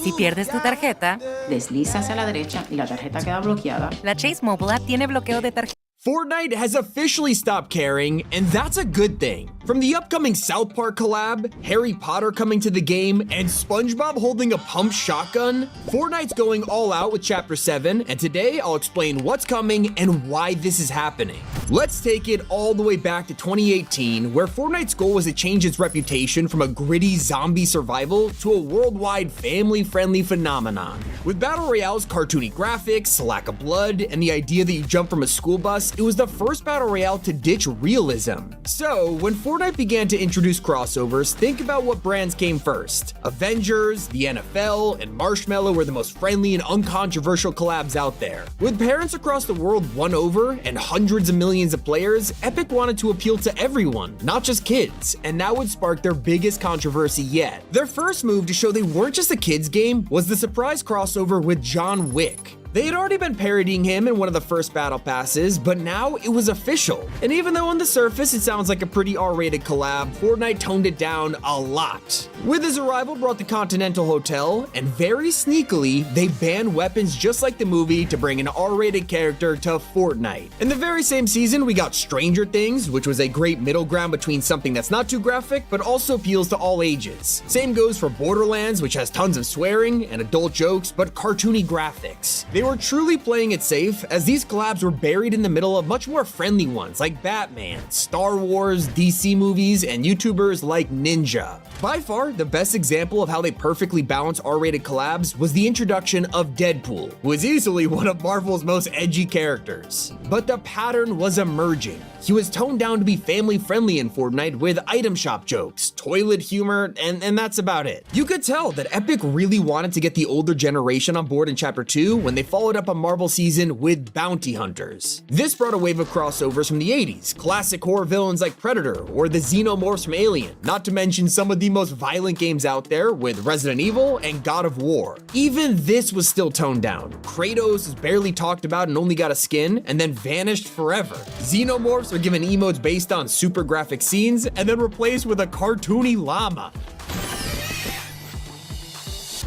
Si pierdes tu tarjeta, desliza hacia la derecha y la tarjeta queda bloqueada. la Chase Mobile app tiene bloqueo de tarjeta. Fortnite has officially stopped caring, and that's a good thing. From the upcoming South Park collab, Harry Potter coming to the game, and SpongeBob holding a pump shotgun, Fortnite's going all out with Chapter 7, and today I'll explain what's coming and why this is happening. Let's take it all the way back to 2018, where Fortnite's goal was to change its reputation from a gritty zombie survival to a worldwide family-friendly phenomenon. With Battle Royale's cartoony graphics, lack of blood, and the idea that you jump from a school bus, it was the first Battle Royale to ditch realism. So, when Fortnite began to introduce crossovers, think about what brands came first. Avengers, the NFL, and Marshmello were the most friendly and uncontroversial collabs out there. With parents across the world won over and hundreds of millions of players, Epic wanted to appeal to everyone, not just kids, and that would spark their biggest controversy yet. Their first move to show they weren't just a kids game was the surprise crossover with John Wick. They had already been parodying him in one of the first battle passes, but now it was official. And even though on the surface it sounds like a pretty R-rated collab, Fortnite toned it down a lot. With his arrival brought the Continental Hotel, and very sneakily, they banned weapons just like the movie to bring an R-rated character to Fortnite. In the very same season, we got Stranger Things, which was a great middle ground between something that's not too graphic, but also appeals to all ages. Same goes for Borderlands, which has tons of swearing and adult jokes, but cartoony graphics. They were truly playing it safe, as these collabs were buried in the middle of much more friendly ones like Batman, Star Wars, DC movies, and YouTubers like Ninja. By far, the best example of how they perfectly balance R-rated collabs was the introduction of Deadpool, who is easily one of Marvel's most edgy characters. But the pattern was emerging. He was toned down to be family-friendly in Fortnite with item shop jokes, toilet humor, and that's about it. You could tell that Epic really wanted to get the older generation on board in Chapter 2 when they followed up a Marvel season with Bounty Hunters. This brought a wave of crossovers from the 80s, classic horror villains like Predator or the Xenomorphs from Alien, not to mention some of the most violent games out there with Resident Evil and God of War. Even this was still toned down. Kratos is barely talked about and only got a skin, and then vanished forever. Xenomorphs are given emotes based on super graphic scenes, and then replaced with a cartoony llama.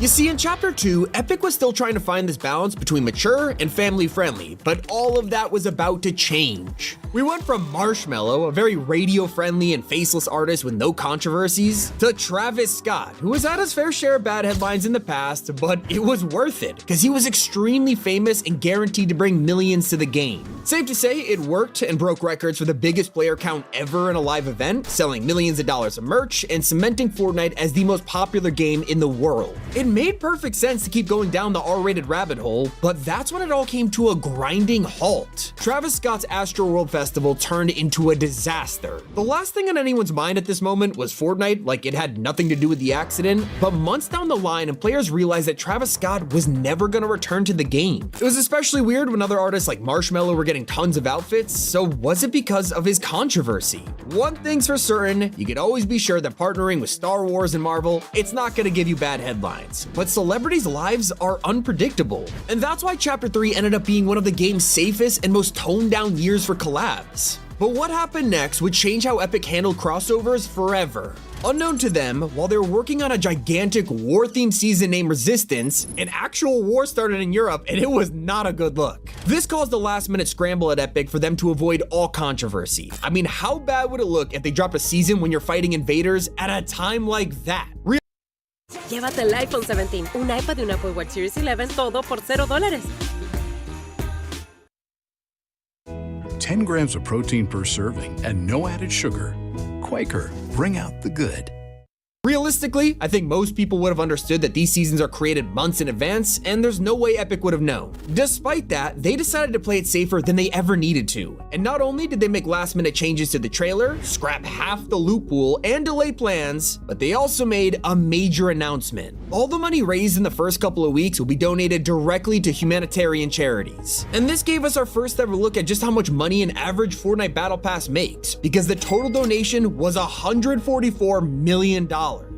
You see, in Chapter 2, Epic was still trying to find this balance between mature and family-friendly, but all of that was about to change. We went from Marshmello, a very radio-friendly and faceless artist with no controversies, to Travis Scott, who has had his fair share of bad headlines in the past, but it was worth it, because he was extremely famous and guaranteed to bring millions to the game. Safe to say, it worked and broke records for the biggest player count ever in a live event, selling millions of dollars of merch and cementing Fortnite as the most popular game in the world. It made perfect sense to keep going down the R-rated rabbit hole, but that's when it all came to a grinding halt. Travis Scott's Astroworld Festival turned into a disaster. The last thing on anyone's mind at this moment was Fortnite, like it had nothing to do with the accident, but months down the line and players realized that Travis Scott was never gonna return to the game. It was especially weird when other artists like Marshmello were getting tons of outfits, so was it because of his controversy? One thing's for certain, you can always be sure that partnering with Star Wars and Marvel, it's not gonna give you bad headlines. But celebrities' lives are unpredictable. And that's why Chapter 3 ended up being one of the game's safest and most toned down years for collabs. But what happened next would change how Epic handled crossovers forever. Unknown to them, while they were working on a gigantic war-themed season named Resistance, an actual war started in Europe and it was not a good look. This caused a last-minute scramble at Epic for them to avoid all controversy. I mean, how bad would it look if they dropped a season when you're fighting invaders at a time like that? Llévate el iPhone 17, un iPad y un Apple Watch Series 11, todo por $0. 10 grams of protein per serving and no added sugar. Quaker, bring out the good. Realistically, I think most people would have understood that these seasons are created months in advance, and there's no way Epic would have known. Despite that, they decided to play it safer than they ever needed to. And not only did they make last-minute changes to the trailer, scrap half the loot pool, and delay plans, but they also made a major announcement. All the money raised in the first couple of weeks will be donated directly to humanitarian charities. And this gave us our first ever look at just how much money an average Fortnite Battle Pass makes, because the total donation was $144 million.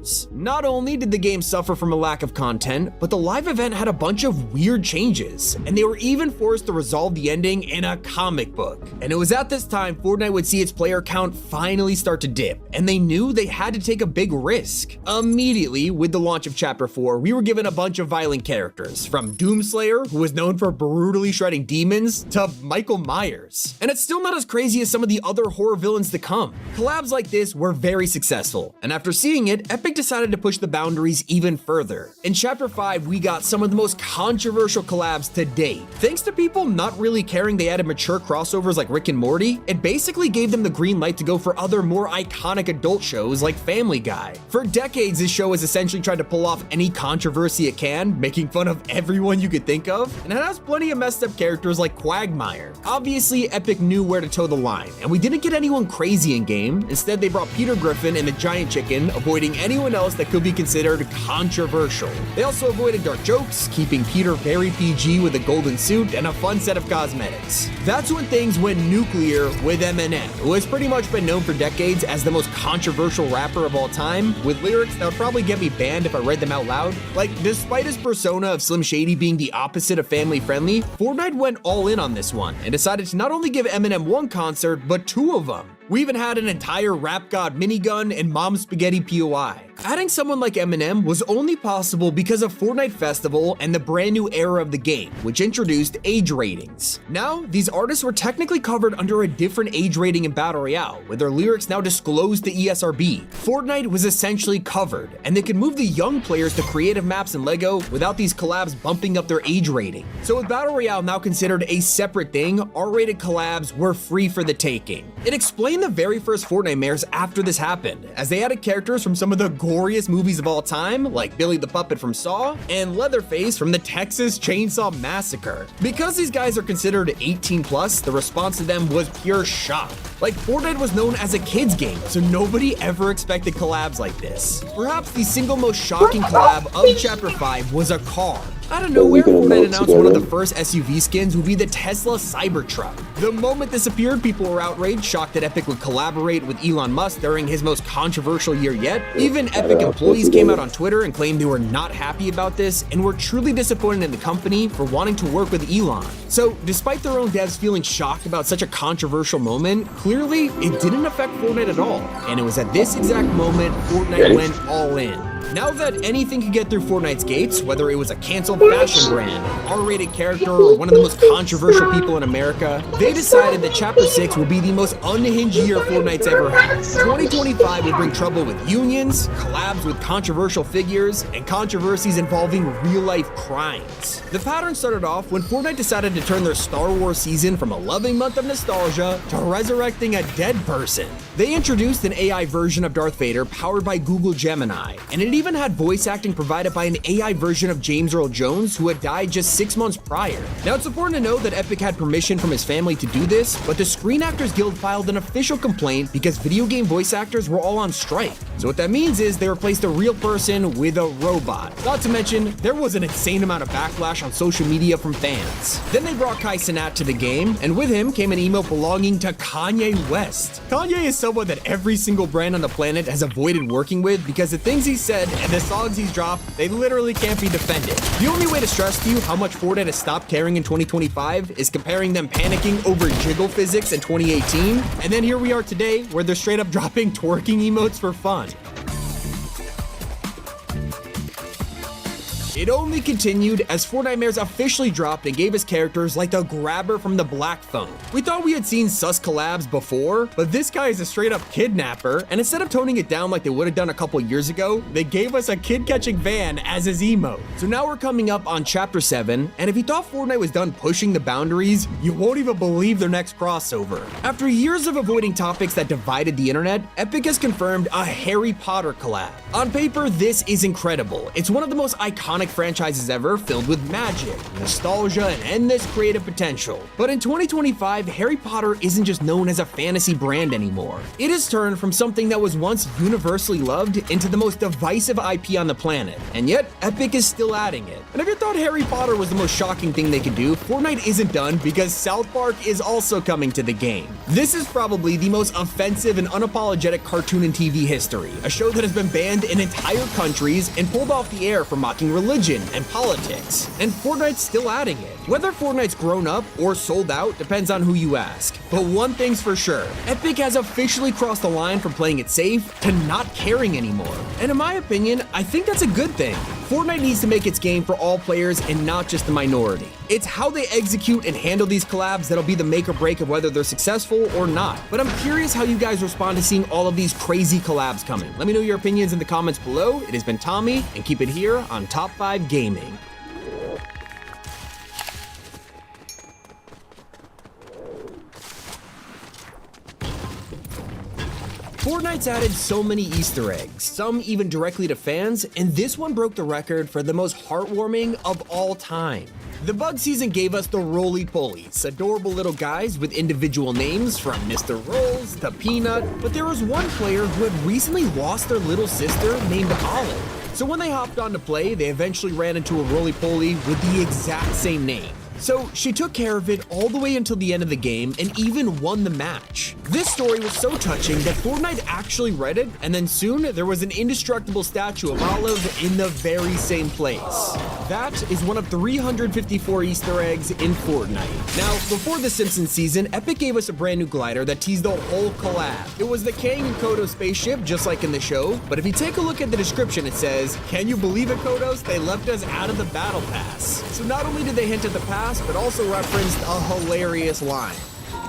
years. Not only did the game suffer from a lack of content, but the live event had a bunch of weird changes, and they were even forced to resolve the ending in a comic book. And it was at this time Fortnite would see its player count finally start to dip, and they knew they had to take a big risk. Immediately, with the launch of Chapter 4, we were given a bunch of violent characters, from Doomslayer, who was known for brutally shredding demons, to Michael Myers. And it's still not as crazy as some of the other horror villains to come. Collabs like this were very successful, and after seeing it, Epic decided to push the boundaries even further. In Chapter 5, we got some of the most controversial collabs to date. Thanks to people not really caring they added mature crossovers like Rick and Morty, it basically gave them the green light to go for other more iconic adult shows like Family Guy. For decades, this show has essentially tried to pull off any controversy it can, making fun of everyone you could think of, and it has plenty of messed up characters like Quagmire. Obviously, Epic knew where to toe the line, and we didn't get anyone crazy in game. Instead, they brought Peter Griffin and the Giant Chicken, avoiding anyone else that could be considered controversial. They also avoided dark jokes, keeping Peter very PG with a golden suit and a fun set of cosmetics. That's when things went nuclear with Eminem, who has pretty much been known for decades as the most controversial rapper of all time, with lyrics that would probably get me banned if I read them out loud. Like, despite his persona of Slim Shady being the opposite of family friendly, Fortnite went all in on this one and decided to not only give Eminem one concert, but two of them. We even had an entire Rap God minigun and Mom Spaghetti POI. Adding someone like Eminem was only possible because of Fortnite Festival and the brand new era of the game, which introduced age ratings. Now, these artists were technically covered under a different age rating in Battle Royale, with their lyrics now disclosed to ESRB. Fortnite was essentially covered, and they could move the young players to creative maps in LEGO without these collabs bumping up their age rating. So with Battle Royale now considered a separate thing, R-rated collabs were free for the taking. It explained the very first Fortnite mares after this happened, as they added characters from some of the goriest movies of all time, like Billy the Puppet from Saw, and Leatherface from the Texas Chainsaw Massacre. Because these guys are considered 18 plus, the response to them was pure shock. Like, Fortnite was known as a kid's game, so nobody ever expected collabs like this. Perhaps the single most shocking collab of Chapter 5 was a car. Out of nowhere, Fortnite announced one of the first SUV skins would be the Tesla Cybertruck. The moment this appeared, people were outraged, shocked that Epic would collaborate with Elon Musk during his most controversial year yet. Even Epic employees came out on Twitter and claimed they were not happy about this and were truly disappointed in the company for wanting to work with Elon. So, despite their own devs feeling shocked about such a controversial moment, clearly it didn't affect Fortnite at all. And it was at this exact moment Fortnite went all in. Now that anything could get through Fortnite's gates, whether it was a canceled fashion brand, R-rated character, or one of the most controversial people in America, they decided that Chapter 6 would be the most unhinged year Fortnite's ever had. 2025 would bring trouble with unions, collabs with controversial figures, and controversies involving real-life crimes. The pattern started off when Fortnite decided to turn their Star Wars season from a loving month of nostalgia to resurrecting a dead person. They introduced an AI version of Darth Vader powered by Google Gemini, and it even had voice acting provided by an AI version of James Earl Jones, who had died just 6 months prior. Now, it's important to know that Epic had permission from his family to do this, but the Screen Actors Guild filed an official complaint because video game voice actors were all on strike. So what that means is they replaced a real person with a robot. Not to mention, there was an insane amount of backlash on social media from fans. Then they brought Kai Cenat to the game, and with him came an emote belonging to Kanye West. Kanye is someone that every single brand on the planet has avoided working with because the things he said and the songs he's dropped, they literally can't be defended. The only way to stress to you how much Fortnite has stopped caring in 2025 is comparing them panicking over jiggle physics in 2018, and then here we are today where they're straight up dropping twerking emotes for fun. It only continued as Fortnite mares officially dropped and gave us characters like the Grabber from the Black Phone. We thought we had seen sus collabs before, but this guy is a straight up kidnapper, and instead of toning it down like they would have done a couple years ago, they gave us a kid catching van as his emote. So now we're coming up on Chapter 7, and if you thought Fortnite was done pushing the boundaries, you won't even believe their next crossover. After years of avoiding topics that divided the internet, Epic has confirmed a Harry Potter collab. On paper, this is incredible. It's one of the most iconic iconic franchises ever filled with magic, nostalgia, and endless creative potential. But in 2025, Harry Potter isn't just known as a fantasy brand anymore. It has turned from something that was once universally loved into the most divisive IP on the planet, and yet Epic is still adding it. And if you thought Harry Potter was the most shocking thing they could do, Fortnite isn't done because South Park is also coming to the game. This is probably the most offensive and unapologetic cartoon in TV history, a show that has been banned in entire countries and pulled off the air for mocking religion and politics. And Fortnite's still adding it. Whether Fortnite's grown up or sold out depends on who you ask. But one thing's for sure, Epic has officially crossed the line from playing it safe to not caring anymore. And in my opinion, I think that's a good thing. Fortnite needs to make its game for all players and not just the minority. It's how they execute and handle these collabs that'll be the make or break of whether they're successful or not. But I'm curious how you guys respond to seeing all of these crazy collabs coming. Let me know your opinions in the comments below. It has been Tommy, and keep it here on Top 5 Gaming. Fortnite's added so many Easter eggs, some even directly to fans, and this one broke the record for the most heartwarming of all time. The bug season gave us the roly-polies, adorable little guys with individual names from Mr. Rolls to Peanut, but there was one player who had recently lost their little sister named Olive. So when they hopped on to play, they eventually ran into a roly-poly with the exact same name. So she took care of it all the way until the end of the game and even won the match. This story was so touching that Fortnite actually read it, and then soon there was an indestructible statue of Olive in the very same place. That is one of 354 Easter eggs in Fortnite. Now, before the Simpsons season, Epic gave us a brand new glider that teased the whole collab. It was the Kang and Kodos spaceship, just like in the show, but if you take a look at the description, it says, "Can you believe it, Kodos? They left us out of the battle pass." So not only did they hint at the past, but also referenced a hilarious line.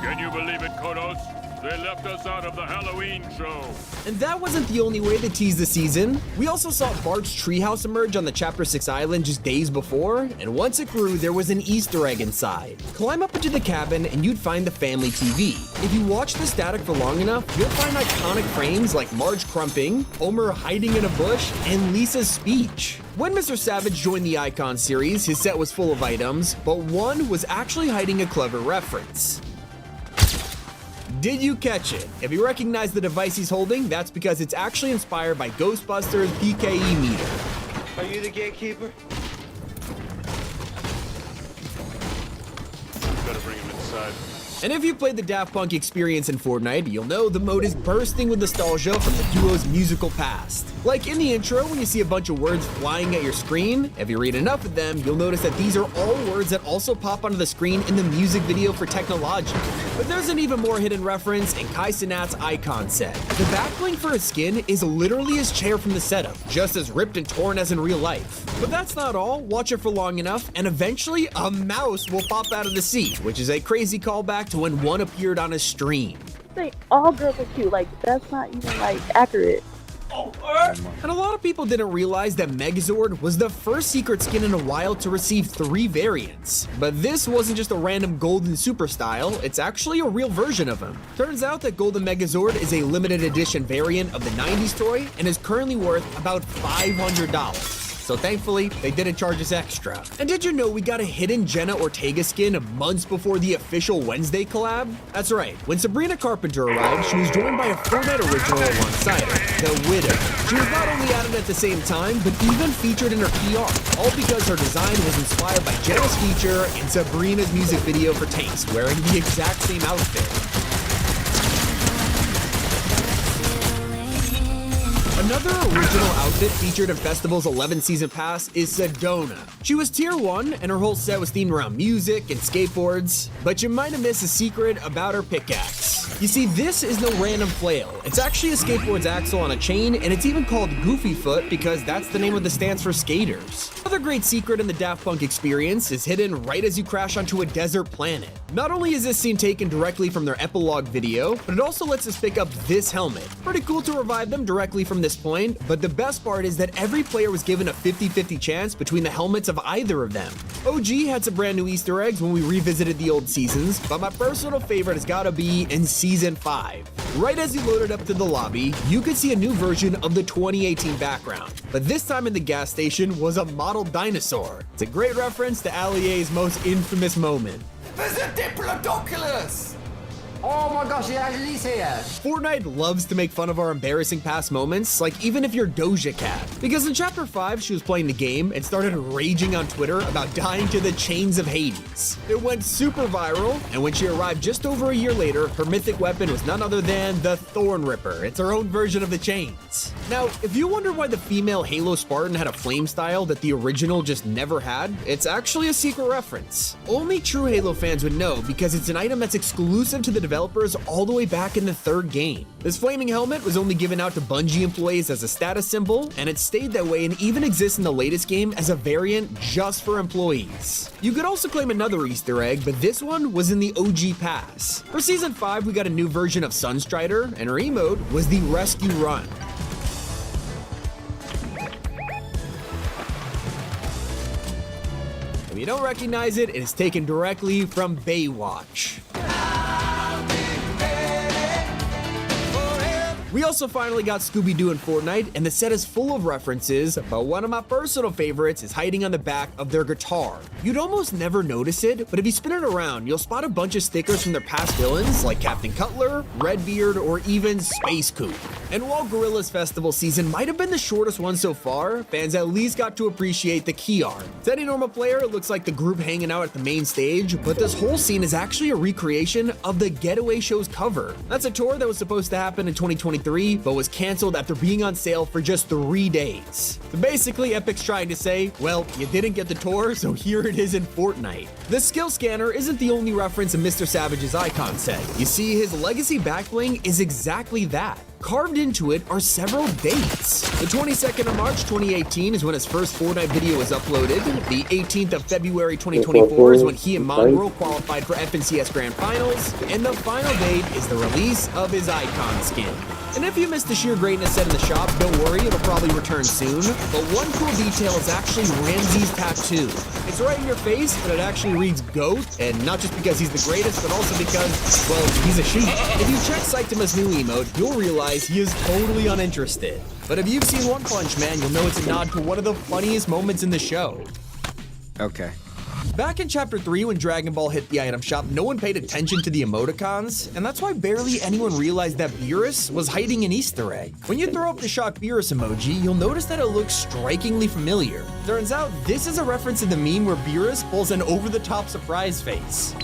Can you believe it, Kodos? They left us out of the Halloween show. And that wasn't the only way to tease the season. We also saw Bart's treehouse emerge on the Chapter 6 island just days before, and once it grew, there was an Easter egg inside. Climb up into the cabin and you'd find the family TV. If you watch the static for long enough, you'll find iconic frames like Marge crumping, Homer hiding in a bush, and Lisa's speech. When Mr. Savage joined the Icon series, his set was full of items, but one was actually hiding a clever reference. Did you catch it? If you recognize the device he's holding, that's because it's actually inspired by Ghostbusters' PKE meter. Are you the gatekeeper? Better bring him inside. And if you've played the Daft Punk experience in Fortnite, you'll know the mode is bursting with nostalgia from the duo's musical past. Like in the intro, when you see a bunch of words flying at your screen, if you read enough of them, you'll notice that these are all words that also pop onto the screen in the music video for Technology. But there's an even more hidden reference in Kai Cenat's Icon set. The backbling for his skin is literally his chair from the setup, just as ripped and torn as in real life. But that's not all. Watch it for long enough, and eventually a mouse will pop out of the seat, which is a crazy callback to when one appeared on a stream. Say all girls are cute. Like, that's not even like accurate. And a lot of people didn't realize that Megazord was the first secret skin in a while to receive 3 variants. But this wasn't just a random golden super style, it's actually a real version of him. Turns out that Golden Megazord is a limited edition variant of the 90s toy and is currently worth about $500. So thankfully, they didn't charge us extra. And did you know we got a hidden Jenna Ortega skin months before the official Wednesday collab? That's right, when Sabrina Carpenter arrived, she was joined by a Fortnite original alongside her, the Widow. She was not only added at the same time, but even featured in her PR, all because her design was inspired by Jenna's feature in Sabrina's music video for Taste, wearing the exact same outfit. Another original outfit featured in Festival's 11th season pass is Sedona. She was tier 1 and her whole set was themed around music and skateboards, but you might have missed a secret about her pickaxe. You see, this is no random flail. It's actually a skateboard's axle on a chain, and it's even called Goofy Foot because that's the name of the stance for skaters. Another great secret in the Daft Punk experience is hidden right as you crash onto a desert planet. Not only is this scene taken directly from their epilogue video, but it also lets us pick up this helmet. Pretty cool to revive them directly from this point, but the best part is that every player was given a 50-50 chance between the helmets of either of them. OG had some brand new Easter eggs when we revisited the old seasons, but my personal favorite has gotta be in Season 5. Right as you loaded up to the lobby, you could see a new version of the 2018 background, but this time in the gas station was a model dinosaur. It's a great reference to Allier's most infamous moment. There's a Diplodocus! Oh my gosh, he actually is here! Fortnite loves to make fun of our embarrassing past moments, like even if you're Doja Cat. Because in Chapter 5, she was playing the game and started raging on Twitter about dying to the chains of Hades. It went super viral, and when she arrived just over a year later, her mythic weapon was none other than the Thorn Ripper. It's her own version of the chains. Now, if you wonder why the female Halo Spartan had a flame style that the original just never had, it's actually a secret reference. Only true Halo fans would know because it's an item that's exclusive to the developers all the way back in the 3rd game. This flaming helmet was only given out to Bungie employees as a status symbol, and it stayed that way and even exists in the latest game as a variant just for employees. You could also claim another Easter egg, but this one was in the OG pass. For Season 5, we got a new version of Sunstrider, and her emote was the Rescue Run. If you don't recognize it, it is taken directly from Baywatch. We also finally got Scooby-Doo in Fortnite, and the set is full of references, but one of my personal favorites is hiding on the back of their guitar. You'd almost never notice it, but if you spin it around, you'll spot a bunch of stickers from their past villains like Captain Cutler, Redbeard, or even Space Coop. And while Gorilla's festival season might have been the shortest one so far, fans at least got to appreciate the key art. To any normal player, it looks like the group hanging out at the main stage, but this whole scene is actually a recreation of the Getaway show's cover. That's a tour that was supposed to happen in 2023, but was canceled after being on sale for just 3 days. So basically, Epic's trying to say, well, you didn't get the tour, so here it is in Fortnite. The skill scanner isn't the only reference in Mr. Savage's icon set. You see, his legacy backbling is exactly that. Carved into it are several dates. The 22nd of March 2018 is when his first Fortnite video was uploaded. The 18th of February 2024 is when he and Monroe qualified for FNCS Grand Finals. And the final date is the release of his icon skin. And if you missed the sheer greatness set in the shop, don't worry, it'll probably return soon. But one cool detail is actually Ramsey's tattoo. It's right in your face, but it actually reads GOAT, and not just because he's the greatest, but also because, well, he's a sheep. If you check Saitama's new emote, you'll realize he is totally uninterested. But if you've seen One Punch Man, you'll know it's a nod to one of the funniest moments in the show. Okay. Back in Chapter 3, when Dragon Ball hit the item shop, no one paid attention to the emoticons, and that's why barely anyone realized that Beerus was hiding an Easter egg. When you throw up the shocked Beerus emoji, you'll notice that it looks strikingly familiar. Turns out, this is a reference to the meme where Beerus pulls an over-the-top surprise face.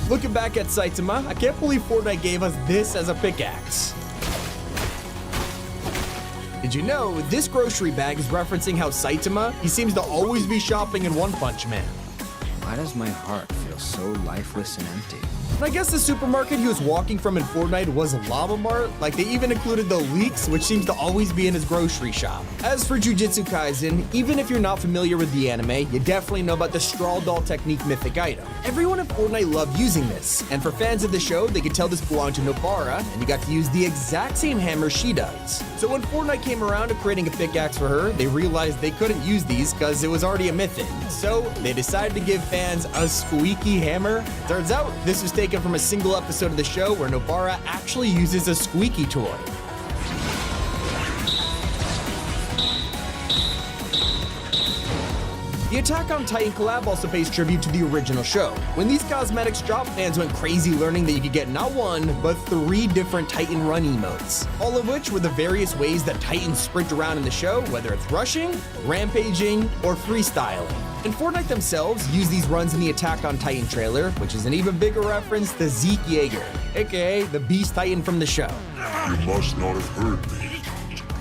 Looking back at Saitama, I can't believe Fortnite gave us this as a pickaxe. Did you know this grocery bag is referencing how Saitama, he seems to always be shopping in One Punch Man? Why does my heart feel so lifeless and empty? I guess the supermarket he was walking from in Fortnite was Llama Mart. Like, they even included the leeks, which seems to always be in his grocery shop. As for Jujutsu Kaisen, even if you're not familiar with the anime, you definitely know about the straw doll technique mythic item. Everyone in Fortnite loved using this, and for fans of the show, they could tell this belonged to Nobara, and you got to use the exact same hammer she does. So when Fortnite came around to creating a pickaxe for her, they realized they couldn't use these because it was already a mythic. So they decided to give fans a squeaky hammer. Turns out, this was taken from a single episode of the show where Nobara actually uses a squeaky toy. The Attack on Titan collab also pays tribute to the original show. When these cosmetics dropped, fans went crazy learning that you could get not one, but 3 different Titan run emotes, all of which were the various ways that Titans sprint around in the show, whether it's rushing, rampaging, or freestyling. And Fortnite themselves use these runs in the Attack on Titan trailer, which is an even bigger reference to Zeke Yeager, aka the Beast Titan from the show. You must not have heard me.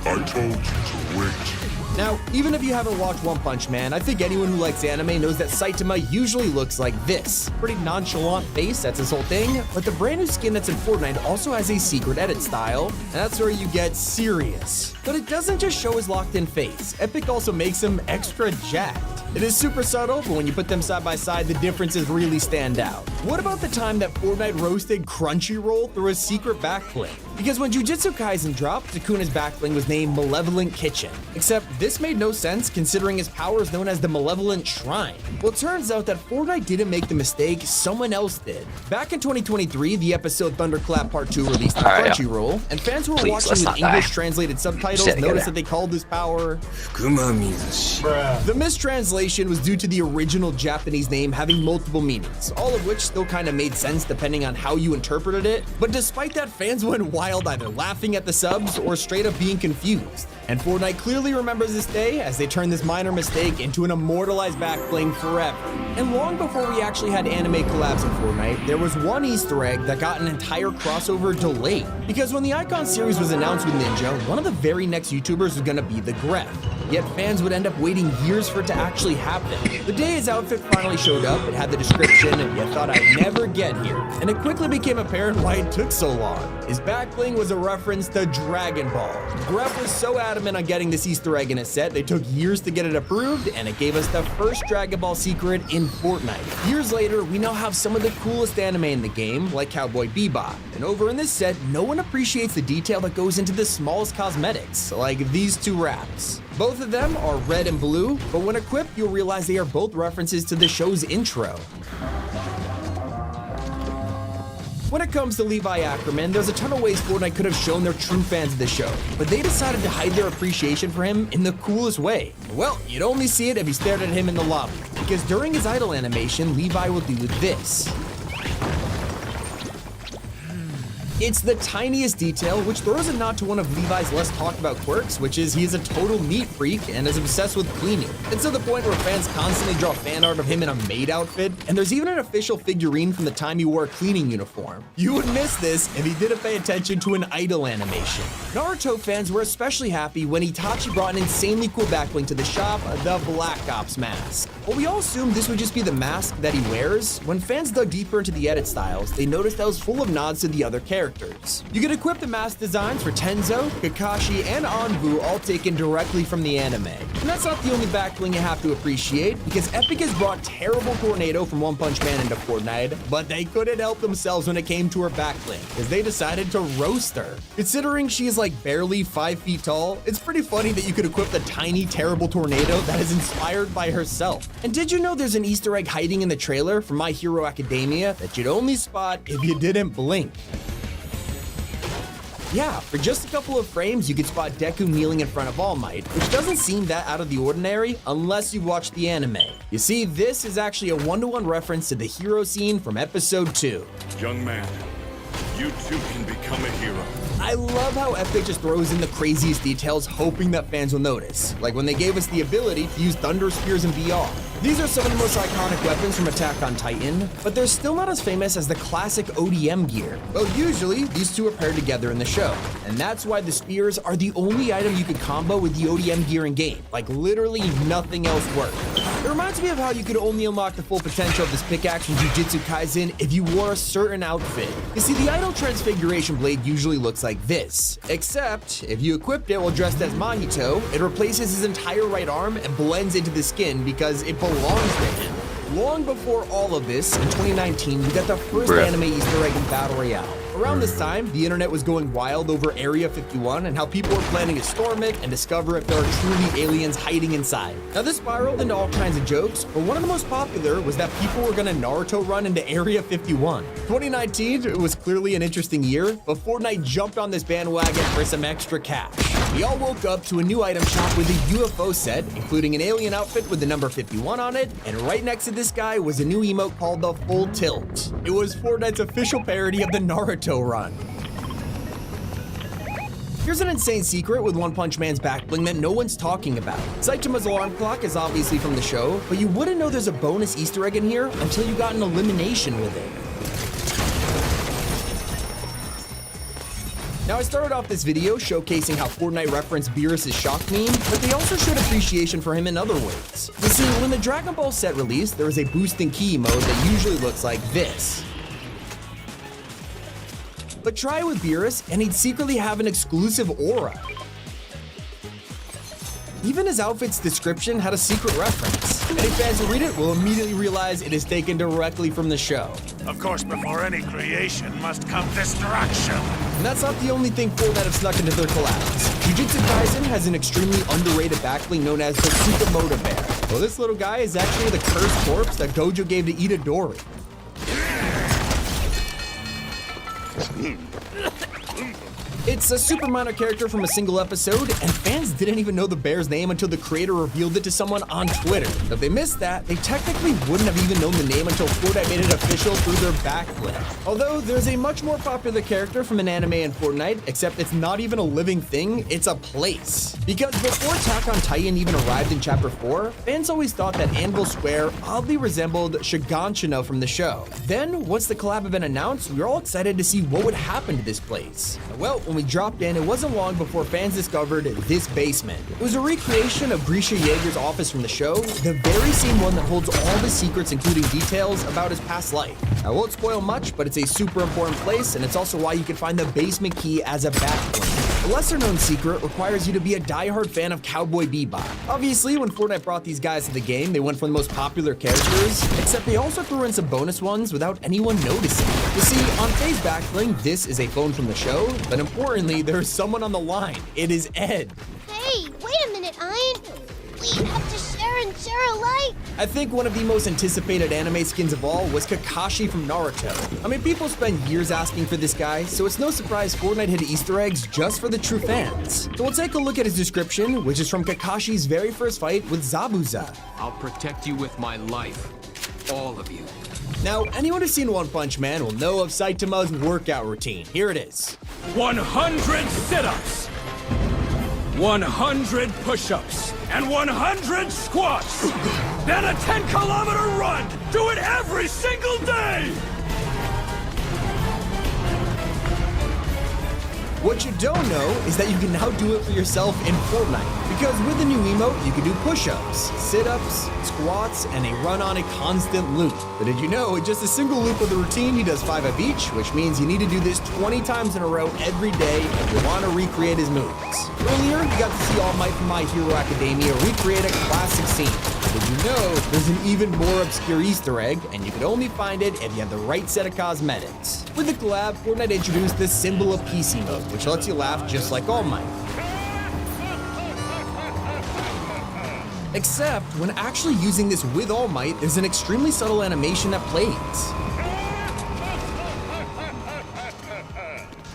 I told you to wait. Now, even if you haven't watched One Punch Man, I think anyone who likes anime knows that Saitama usually looks like this. Pretty nonchalant face, that's his whole thing, but the brand new skin that's in Fortnite also has a secret edit style, and that's where you get serious. But it doesn't just show his locked-in face. Epic also makes him extra jacked. It is super subtle, but when you put them side by side, the differences really stand out. What about the time that Fortnite roasted Crunchyroll through a secret backbling? Because when Jujutsu Kaisen dropped, Sukuna's backbling was named Malevolent Kitchen. Except this made no sense considering his power is known as the Malevolent Shrine. Well, it turns out that Fortnite didn't make the mistake, someone else did. Back in 2023, the episode Thunderclap Part 2 released on Crunchyroll, and fans who were watching with English translated subtitles noticed that they called this power The mistranslation was due to the original Japanese name having multiple meanings, all of which still kind of made sense depending on how you interpreted it, but despite that, fans went wild either laughing at the subs or straight up being confused. And Fortnite clearly remembers this day as they turn this minor mistake into an immortalized backbling forever. And long before we actually had anime collabs in Fortnite, there was one Easter egg that got an entire crossover delayed. Because when the Icon series was announced with Ninja, one of the very next YouTubers was gonna be the Gref. Yet fans would end up waiting years for it to actually happen. The day his outfit finally showed up, it had the description, "You thought I'd never get here." And it quickly became apparent why it took so long. His backbling was a reference to Dragon Ball. Gref was so adamant on getting this Easter egg in his set, they took years to get it approved, and it gave us the first Dragon Ball secret in Fortnite. Years later, we now have some of the coolest anime in the game, like Cowboy Bebop. And over in this set, no one appreciates the detail that goes into the smallest cosmetics, like these two wraps. Both of them are red and blue, but when equipped, you'll realize they are both references to the show's intro. When it comes to Levi Ackerman, there's a ton of ways Fortnite could have shown their true fans of the show, but they decided to hide their appreciation for him in the coolest way. Well, you'd only see it if you stared at him in the lobby, because during his idle animation, Levi will do this. It's the tiniest detail, which throws a nod to one of Levi's less talked about quirks, which is he is a total neat freak and is obsessed with cleaning. It's to the point where fans constantly draw fan art of him in a maid outfit, and there's even an official figurine from the time he wore a cleaning uniform. You would miss this if he didn't pay attention to an idle animation. Naruto fans were especially happy when Itachi brought an insanely cool backbling to the shop, the Black Ops mask. While we all assumed this would just be the mask that he wears, when fans dug deeper into the edit styles, they noticed that it was full of nods to the other characters. You can equip the mask designs for Tenzo, Kakashi, and Anbu, all taken directly from the anime. And that's not the only backbling you have to appreciate, because Epic has brought Terrible Tornado from One Punch Man into Fortnite, but they couldn't help themselves when it came to her backbling, because they decided to roast her. Considering she is like barely 5 feet tall, it's pretty funny that you could equip the tiny Terrible Tornado that is inspired by herself. And did you know there's an Easter egg hiding in the trailer for My Hero Academia that you'd only spot if you didn't blink? Yeah, for just a couple of frames, you could spot Deku kneeling in front of All Might, which doesn't seem that out of the ordinary unless you watch the anime. You see, this is actually a one-to-one reference to the hero scene from episode 2. Young man, you too can become a hero. I love how Epic just throws in the craziest details hoping that fans will notice, like when they gave us the ability to use Thunder Spears in VR. These are some of the most iconic weapons from Attack on Titan, but they're still not as famous as the classic ODM gear. Well, usually, these two are paired together in the show, and that's why the spears are the only item you could combo with the ODM gear in game. Like, literally nothing else worked. It reminds me of how you could only unlock the full potential of this pickaxe from Jujutsu Kaisen if you wore a certain outfit. You see, the idle transfiguration blade usually looks like this, except if you equipped it while dressed as Mahito, it replaces his entire right arm and blends into the skin because it belongs to him. Long before all of this, in 2019, we got the first anime Easter egg in Battle Royale. Around this time, the internet was going wild over Area 51 and how people were planning to storm it and discover if there are truly aliens hiding inside. Now this spiraled into all kinds of jokes, but one of the most popular was that people were gonna Naruto run into Area 51. 2019, it was clearly an interesting year, but Fortnite jumped on this bandwagon for some extra cash. We all woke up to a new item shop with a UFO set, including an alien outfit with the number 51 on it, and right next to this guy was a new emote called the Full Tilt. It was Fortnite's official parody of the Naruto run. Here's an insane secret with One Punch Man's backbling that no one's talking about. Saitama's alarm clock is obviously from the show, but you wouldn't know there's a bonus Easter egg in here until you got an elimination with it. Now, I started off this video showcasing how Fortnite referenced Beerus' shock meme, but they also showed appreciation for him in other ways. You see, when the Dragon Ball set released, there was a boost and key mode that usually looks like this. But try it with Beerus, and he'd secretly have an exclusive aura. Even his outfit's description had a secret reference. Any fans who read it will immediately realize it is taken directly from the show. Of course, before any creation must come destruction. And that's not the only thing Fortnite have snuck into their collabs. Jujutsu Kaisen has an extremely underrated backbling known as the Tsukamoto Bear. Well, this little guy is actually the cursed corpse that Gojo gave to Itadori. It's a super minor character from a single episode, and fans didn't even know the bear's name until the creator revealed it to someone on Twitter. If they missed that, they technically wouldn't have even known the name until Fortnite made it official through their backlink. Although, there's a much more popular character from an anime in Fortnite, except it's not even a living thing, it's a place. Because before Attack on Titan even arrived in Chapter 4, fans always thought that Anvil Square oddly resembled Shiganshina from the show. Then, once the collab had been announced, we were all excited to see what would happen to this place. Well, when we dropped in, it wasn't long before fans discovered this basement. It was a recreation of Grisha Yeager's office from the show, the very same one that holds all the secrets, including details about his past life. I won't spoil much, but it's a super important place, and it's also why you can find the basement key as a backlink. A lesser-known secret requires you to be a die-hard fan of Cowboy Bebop. Obviously, when Fortnite brought these guys to the game, they went for the most popular characters, except they also threw in some bonus ones without anyone noticing. You see, on Faye's backlink, this is a phone from the show, but importantly, there's someone on the line. It is Ed. Hey, wait a minute, Ian. We have to share and share alike. I think one of the most anticipated anime skins of all was Kakashi from Naruto. I mean, people spend years asking for this guy, so it's no surprise Fortnite hid Easter eggs just for the true fans. So we'll take a look at his description, which is from Kakashi's very first fight with Zabuza. I'll protect you with my life. All of you. Now, anyone who's seen One Punch Man will know of Saitama's workout routine. Here it is. 100 sit-ups, 100 push-ups, and 100 squats. Then a 10-kilometer run. Do it every single day. What you don't know is that you can now do it for yourself in Fortnite. Because with the new emote, you can do push-ups, sit-ups, squats, and a run on a constant loop. But did you know, in just a single loop of the routine, he does 5 of each, which means you need to do this 20 times in a row every day if you want to recreate his moves. Earlier, you got to see All Might from My Hero Academia recreate a classic scene. Did you know there's an even more obscure Easter egg, and you could only find it if you have the right set of cosmetics? With the collab, Fortnite introduced the Symbol of Peace emote, which lets you laugh just like All Might. Except, when actually using this with All Might, there's an extremely subtle animation that plays.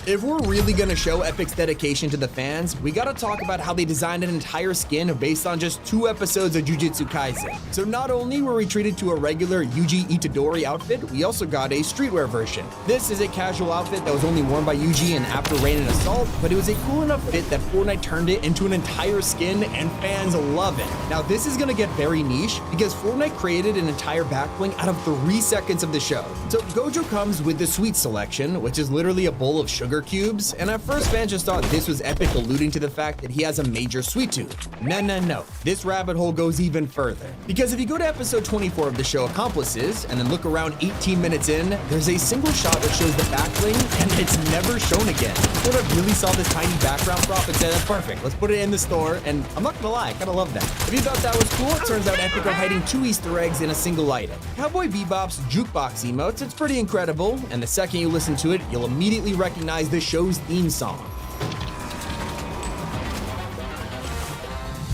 If we're really gonna show Epic's dedication to the fans, we gotta talk about how they designed an entire skin based on just 2 episodes of Jujutsu Kaisen. So not only were we treated to a regular Yuji Itadori outfit, we also got a streetwear version. This is a casual outfit that was only worn by Yuji in After Rain and Assault, but it was a cool enough fit that Fortnite turned it into an entire skin, and fans love it. Now this is gonna get very niche, because Fortnite created an entire backbling out of 3 seconds of the show. So Gojo comes with the Sweet Selection, which is literally a bowl of sugar cubes, and at first fans just thought this was Epic alluding to the fact that he has a major sweet tooth. No. This rabbit hole goes even further. Because if you go to episode 24 of the show Accomplices, and then look around 18 minutes in, there's a single shot that shows the backbling, and it's never shown again. Fortnite really saw this tiny background prop and said, perfect, let's put it in the store, and I'm not gonna lie, I kinda love that. If you thought that was cool, it turns out Epic are hiding 2 Easter eggs in a single item. Cowboy Bebop's jukebox emotes, it's pretty incredible, and the second you listen to it, you'll immediately recognize the show's theme song.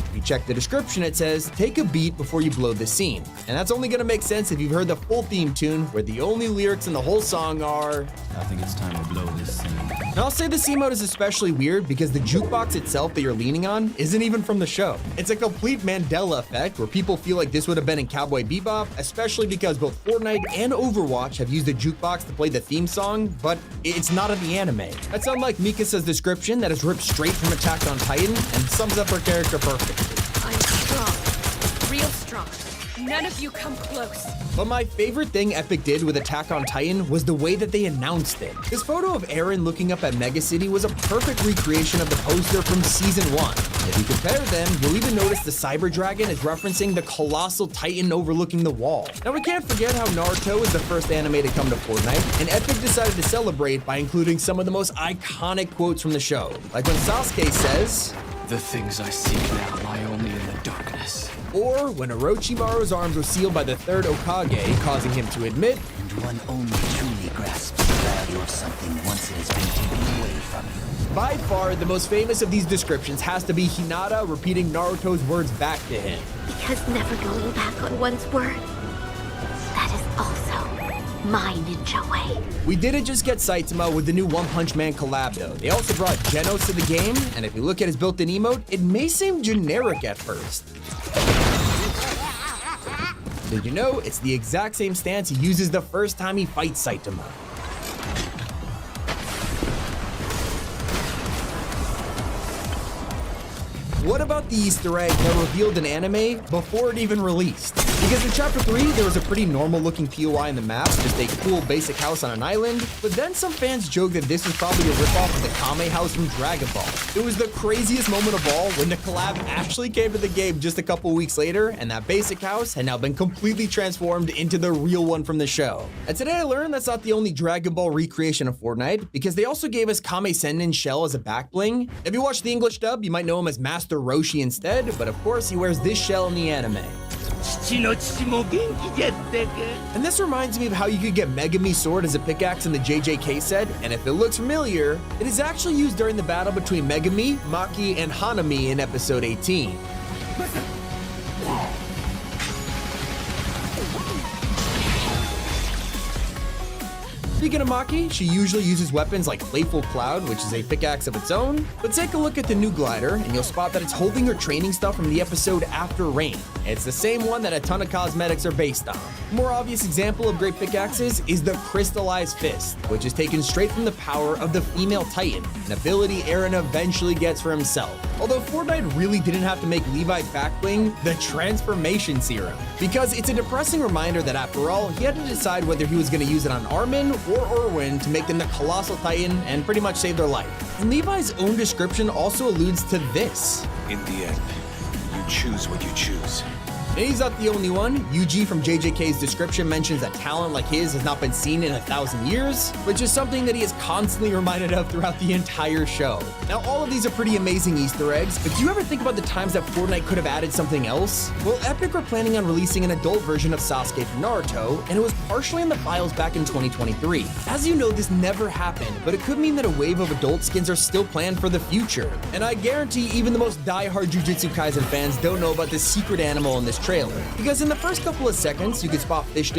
If you check the description, it says, take a beat before you blow the scene. And that's only gonna make sense if you've heard the full theme tune, where the only lyrics in the whole song are, I think it's time to blow this scene. And I'll say this emote is especially weird because the jukebox itself that you're leaning on isn't even from the show. It's a complete Mandela effect where people feel like this would have been in Cowboy Bebop, especially because both Fortnite and Overwatch have used the jukebox to play the theme song, but it's not in the anime. That's unlike Mikasa's description that is ripped straight from Attack on Titan and sums up her character perfectly. I'm strong. Real strong. None of you come close. But my favorite thing Epic did with Attack on Titan was the way that they announced it. This photo of Eren looking up at Mega City was a perfect recreation of the poster from Season 1. If you compare them, you'll even notice the Cyber Dragon is referencing the colossal Titan overlooking the wall. Now we can't forget how Naruto is the first anime to come to Fortnite, and Epic decided to celebrate by including some of the most iconic quotes from the show. Like when Sasuke says, The things I seek now lie only in the darkness. or when Orochimaru's arms were sealed by the third Hokage, causing him to admit, And one only truly grasps the value of something once it has been taken away from you. by far the most famous of these descriptions has to be Hinata repeating Naruto's words back to him. Because never going back on one's word. That is also my ninja way. We didn't just get Saitama with the new One Punch Man collab though. They also brought Genos to the game, and if you look at his built-in emote, it may seem generic at first. Did you know it's the exact same stance he uses the first time he fights Saitama? What about the Easter egg that revealed an anime before it even released? Because in Chapter 3, there was a pretty normal looking POI in the map, just a cool basic house on an island, but then some fans joked that this was probably a ripoff of the Kame house from Dragon Ball. It was the craziest moment of all when the collab actually came to the game just a couple weeks later, and that basic house had now been completely transformed into the real one from the show. And today I learned that's not the only Dragon Ball recreation of Fortnite, because they also gave us Kame Sennin's shell as a back bling. If you watch the English dub, you might know him as Master Roshi instead, but of course he wears this shell in the anime. And this reminds me of how you could get Megami's sword as a pickaxe in the JJK set, and if it looks familiar, it is actually used during the battle between Megami, Maki, and Hanami in episode 18. Speaking of Maki, she usually uses weapons like Playful Cloud, which is a pickaxe of its own, but take a look at the new glider and you'll spot that it's holding her training stuff from the episode After Rain. It's the same one that a ton of cosmetics are based on. A more obvious example of great pickaxes is the Crystallized Fist, which is taken straight from the power of the female Titan, an ability Eren eventually gets for himself. Although Fortnite really didn't have to make Levi's back bling the Transformation Serum, because it's a depressing reminder that after all, he had to decide whether he was going to use it on Armin or Erwin to make them the Colossal Titan and pretty much save their life. And Levi's own description also alludes to this. In the end, you choose what you choose. And he's not the only one. Yuji from JJK's description mentions that talent like his has not been seen in 1,000 years, which is something that he is constantly reminded of throughout the entire show. Now, all of these are pretty amazing Easter eggs, but do you ever think about the times that Fortnite could have added something else? Well, Epic were planning on releasing an adult version of Sasuke from Naruto, and it was partially in the files back in 2023. As you know, this never happened, but it could mean that a wave of adult skins are still planned for the future. And I guarantee even the most die-hard Jujutsu Kaisen fans don't know about this secret animal in this trailer, because in the first couple of seconds, you can spot fish